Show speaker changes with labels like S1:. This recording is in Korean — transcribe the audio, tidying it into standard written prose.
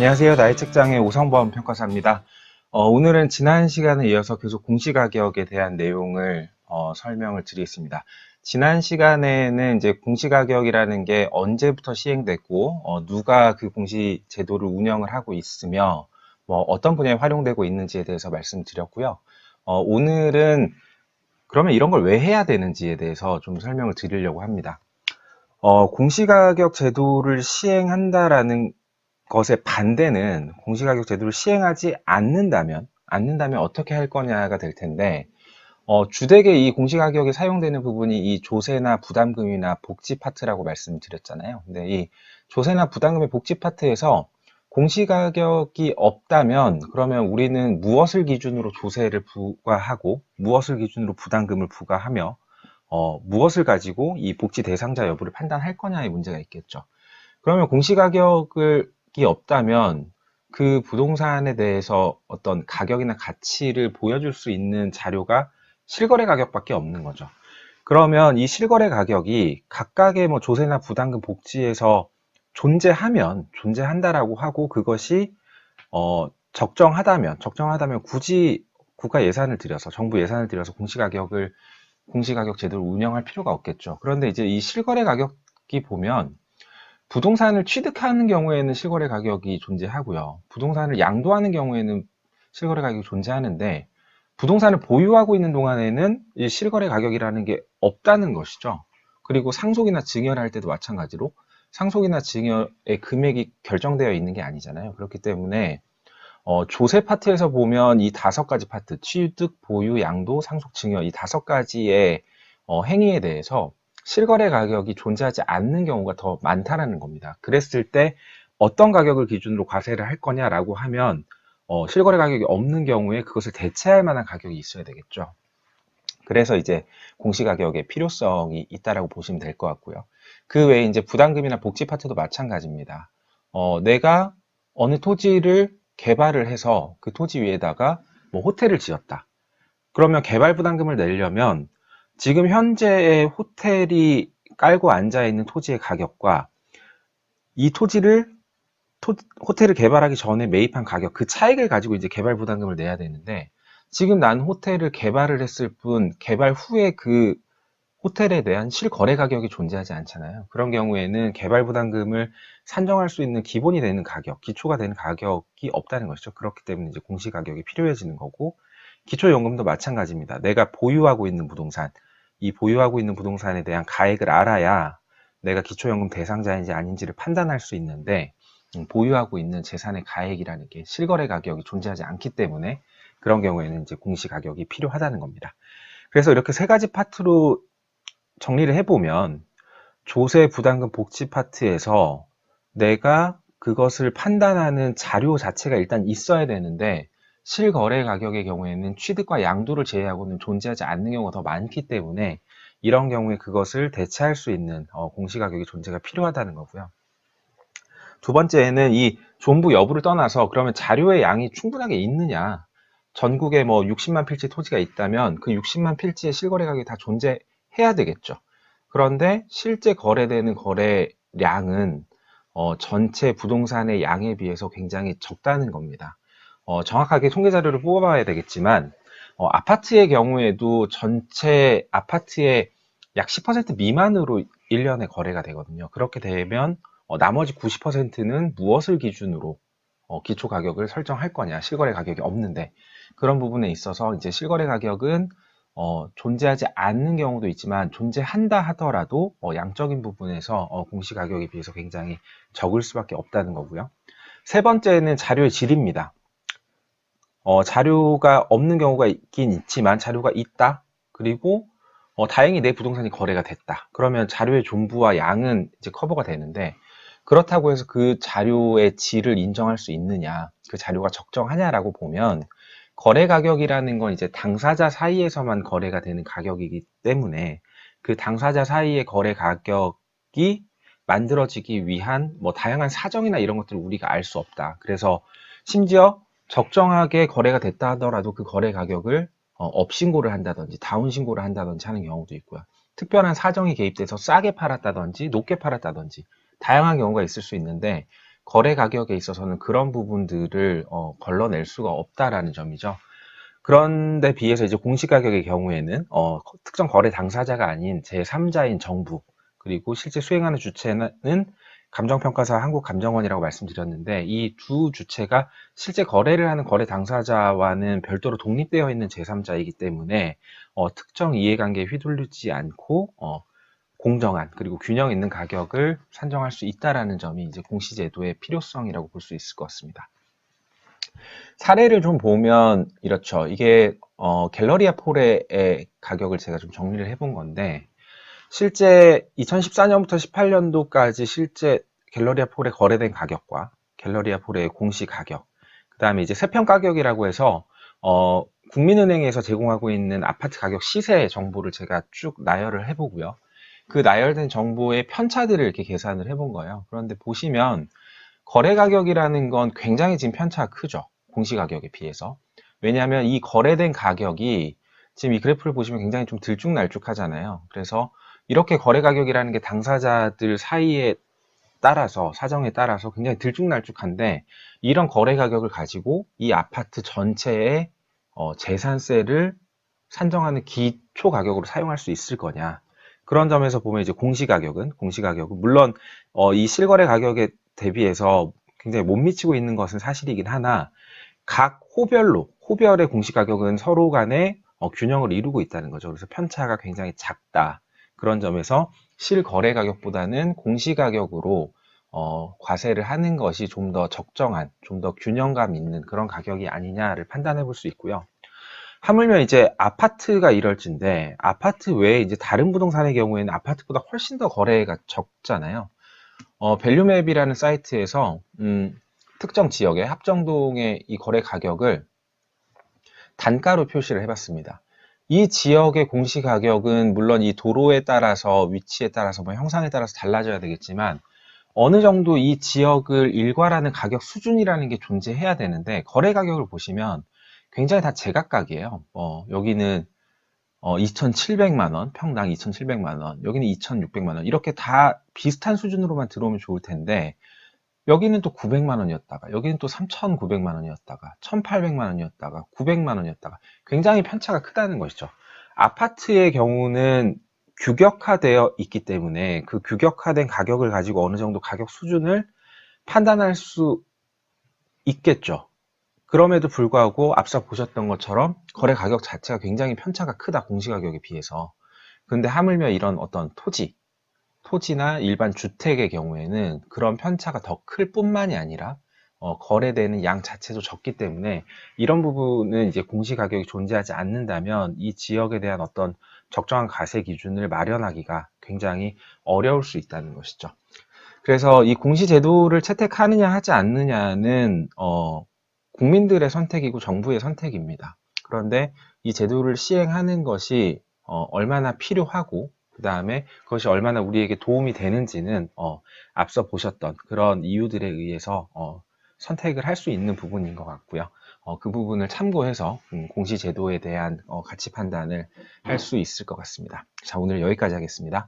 S1: 안녕하세요. 나이책장의 오성범 평가사입니다. 오늘은 지난 시간에 이어서 계속 공시가격에 대한 내용을 설명을 드리겠습니다. 지난 시간에는 이제 공시가격이라는 게 언제부터 시행됐고 누가 그 공시 제도를 운영을 하고 있으며 뭐 어떤 분야에 활용되고 있는지에 대해서 말씀드렸고요. 오늘은 그러면 이런 걸 왜 해야 되는지에 대해서 좀 설명을 드리려고 합니다. 공시가격 제도를 시행한다라는 것의 반대는 공시가격 제도를 시행하지 않는다면 어떻게 할 거냐가 될 텐데, 주되게 이 공시가격에 사용되는 부분이 이 조세나 부담금이나 복지 파트라고 말씀드렸잖아요. 근데 이 조세나 부담금의 복지 파트에서 공시가격이 없다면 그러면 우리는 무엇을 기준으로 조세를 부과하고 무엇을 기준으로 부담금을 부과하며 무엇을 가지고 이 복지 대상자 여부를 판단할 거냐의 문제가 있겠죠. 그러면 공시가격이 없다면 그 부동산에 대해서 어떤 가격이나 가치를 보여줄 수 있는 자료가 실거래 가격밖에 없는 거죠. 그러면 이 실거래 가격이 각각의 뭐 조세나 부담금 복지에서 존재한다라고 하고 그것이 적정하다면 굳이 국가 예산을 들여서 정부 예산을 들여서 공시가격 제도를 운영할 필요가 없겠죠. 그런데 이제 이 실거래 가격이 보면 부동산을 취득하는 경우에는 실거래 가격이 존재하고요. 부동산을 양도하는 경우에는 실거래 가격이 존재하는데 부동산을 보유하고 있는 동안에는 이 실거래 가격이라는 게 없다는 것이죠. 그리고 상속이나 증여를 할 때도 마찬가지로 상속이나 증여의 금액이 결정되어 있는 게 아니잖아요. 그렇기 때문에 조세 파트에서 보면 이 5가지 파트, 취득, 보유, 양도, 상속, 증여 이 5가지의 행위에 대해서 실거래 가격이 존재하지 않는 경우가 더 많다라는 겁니다. 그랬을 때 어떤 가격을 기준으로 과세를 할 거냐라고 하면 실거래 가격이 없는 경우에 그것을 대체할 만한 가격이 있어야 되겠죠. 그래서 이제 공시가격의 필요성이 있다라고 보시면 될 것 같고요. 그 외에 이제 부담금이나 복지 파트도 마찬가지입니다. 내가 어느 토지를 개발을 해서 그 토지 위에다가 뭐 호텔을 지었다. 그러면 개발 부담금을 내려면 지금 현재의 호텔이 깔고 앉아 있는 토지의 가격과 이 호텔을 개발하기 전에 매입한 가격, 그 차익을 가지고 이제 개발 부담금을 내야 되는데 지금 난 호텔을 개발을 했을 뿐 개발 후에 그 호텔에 대한 실거래 가격이 존재하지 않잖아요. 그런 경우에는 개발 부담금을 산정할 수 있는 기본이 되는 가격, 기초가 되는 가격이 없다는 것이죠. 그렇기 때문에 이제 공시가격이 필요해지는 거고 기초연금도 마찬가지입니다. 내가 보유하고 있는 부동산, 이 보유하고 있는 부동산에 대한 가액을 알아야 내가 기초연금 대상자인지 아닌지를 판단할 수 있는데 보유하고 있는 재산의 가액이라는 게 실거래 가격이 존재하지 않기 때문에 그런 경우에는 이제 공시가격이 필요하다는 겁니다. 그래서 이렇게 3가지 파트로 정리를 해보면 조세, 부담금, 복지 파트에서 내가 그것을 판단하는 자료 자체가 일단 있어야 되는데 실거래 가격의 경우에는 취득과 양도를 제외하고는 존재하지 않는 경우가 더 많기 때문에 이런 경우에 그것을 대체할 수 있는 공시가격의 존재가 필요하다는 거고요. 두 번째는 이 존부 여부를 떠나서 그러면 자료의 양이 충분하게 있느냐. 전국에 뭐 60만 필지 토지가 있다면 그 60만 필지의 실거래 가격이 다 존재해야 되겠죠. 그런데 실제 거래되는 거래량은 전체 부동산의 양에 비해서 굉장히 적다는 겁니다. 정확하게 통계 자료를 뽑아봐야 되겠지만 아파트의 경우에도 전체 아파트의 약 10% 미만으로 1년에 거래가 되거든요. 그렇게 되면 나머지 90%는 무엇을 기준으로 기초 가격을 설정할 거냐, 실거래 가격이 없는데 그런 부분에 있어서 이제 실거래 가격은 존재하지 않는 경우도 있지만 존재한다 하더라도 양적인 부분에서 공시가격에 비해서 굉장히 적을 수밖에 없다는 거고요. 세 번째는 자료의 질입니다. 자료가 없는 경우가 있긴 있지만 자료가 있다. 그리고 다행히 내 부동산이 거래가 됐다. 그러면 자료의 존부와 양은 이제 커버가 되는데 그렇다고 해서 그 자료의 질을 인정할 수 있느냐, 그 자료가 적정하냐라고 보면 거래 가격이라는 건 이제 당사자 사이에서만 거래가 되는 가격이기 때문에 그 당사자 사이의 거래 가격이 만들어지기 위한 뭐 다양한 사정이나 이런 것들을 우리가 알 수 없다. 그래서 심지어 적정하게 거래가 됐다 하더라도 그 거래 가격을 업신고를 한다든지 다운신고를 한다든지 하는 경우도 있고요. 특별한 사정이 개입돼서 싸게 팔았다든지 높게 팔았다든지 다양한 경우가 있을 수 있는데 거래 가격에 있어서는 그런 부분들을 걸러낼 수가 없다라는 점이죠. 그런데 비해서 이제 공시가격의 경우에는 특정 거래 당사자가 아닌 제3자인 정부, 그리고 실제 수행하는 주체는 감정평가사 한국감정원이라고 말씀드렸는데, 이 두 주체가 실제 거래를 하는 거래 당사자와는 별도로 독립되어 있는 제3자이기 때문에 특정 이해관계에 휘둘리지 않고 공정한 그리고 균형 있는 가격을 산정할 수 있다라는 점이 이제 공시제도의 필요성이라고 볼 수 있을 것 같습니다. 사례를 좀 보면 이렇죠. 이게 갤러리아 폴의 가격을 제가 좀 정리를 해본 건데, 실제 2014년부터 18년도까지 실제 갤러리아 폴에 거래된 가격과 갤러리아 폴의 공시 가격, 그 다음에 이제 세평 가격이라고 해서 국민은행에서 제공하고 있는 아파트 가격 시세 정보를 제가 쭉 나열을 해보고요. 그 나열된 정보의 편차들을 이렇게 계산을 해본 거예요. 그런데 보시면 거래 가격이라는 건 굉장히 지금 편차가 크죠. 공시 가격에 비해서. 왜냐하면 이 거래된 가격이 지금 이 그래프를 보시면 굉장히 좀 들쭉날쭉하잖아요. 그래서 이렇게 거래 가격이라는 게 당사자들 사이에 따라서, 사정에 따라서 굉장히 들쭉날쭉한데, 이런 거래 가격을 가지고 이 아파트 전체의 재산세를 산정하는 기초 가격으로 사용할 수 있을 거냐. 그런 점에서 보면 이제 공시가격은 물론 이 실거래 가격에 대비해서 굉장히 못 미치고 있는 것은 사실이긴 하나, 각 호별의 공시가격은 서로 간에 균형을 이루고 있다는 거죠. 그래서 편차가 굉장히 작다. 그런 점에서 실거래 가격보다는 공시가격으로 과세를 하는 것이 좀 더 적정한, 좀 더 균형감 있는 그런 가격이 아니냐를 판단해 볼 수 있고요. 하물며 이제 아파트가 이럴진데, 아파트 외에 이제 다른 부동산의 경우에는 아파트보다 훨씬 더 거래가 적잖아요. 밸류맵이라는 사이트에서 특정 지역의 합정동의 이 거래 가격을 단가로 표시를 해봤습니다. 이 지역의 공시 가격은 물론 이 도로에 따라서, 위치에 따라서, 뭐 형상에 따라서 달라져야 되겠지만, 어느 정도 이 지역을 일괄하는 가격 수준이라는 게 존재해야 되는데, 거래 가격을 보시면 굉장히 다 제각각이에요. 여기는 2,700만 원, 평당 2,700만 원, 여기는 2,600만 원, 이렇게 다 비슷한 수준으로만 들어오면 좋을 텐데, 여기는 또 900만 원이었다가, 여기는 또 3,900만 원이었다가, 1,800만 원이었다가, 900만 원이었다가, 굉장히 편차가 크다는 것이죠. 아파트의 경우는 규격화되어 있기 때문에 그 규격화된 가격을 가지고 어느 정도 가격 수준을 판단할 수 있겠죠. 그럼에도 불구하고 앞서 보셨던 것처럼 거래 가격 자체가 굉장히 편차가 크다, 공시가격에 비해서. 근데 하물며 이런 어떤 토지나 일반 주택의 경우에는 그런 편차가 더 클 뿐만이 아니라 거래되는 양 자체도 적기 때문에, 이런 부분은 이제 공시가격이 존재하지 않는다면 이 지역에 대한 어떤 적정한 과세 기준을 마련하기가 굉장히 어려울 수 있다는 것이죠. 그래서 이 공시제도를 채택하느냐 하지 않느냐는 국민들의 선택이고 정부의 선택입니다. 그런데 이 제도를 시행하는 것이 얼마나 필요하고, 그 다음에 그것이 얼마나 우리에게 도움이 되는지는 앞서 보셨던 그런 이유들에 의해서 선택을 할 수 있는 부분인 것 같고요. 그 부분을 참고해서 공시제도에 대한 가치 판단을 할 수 있을 것 같습니다. 자, 오늘 여기까지 하겠습니다.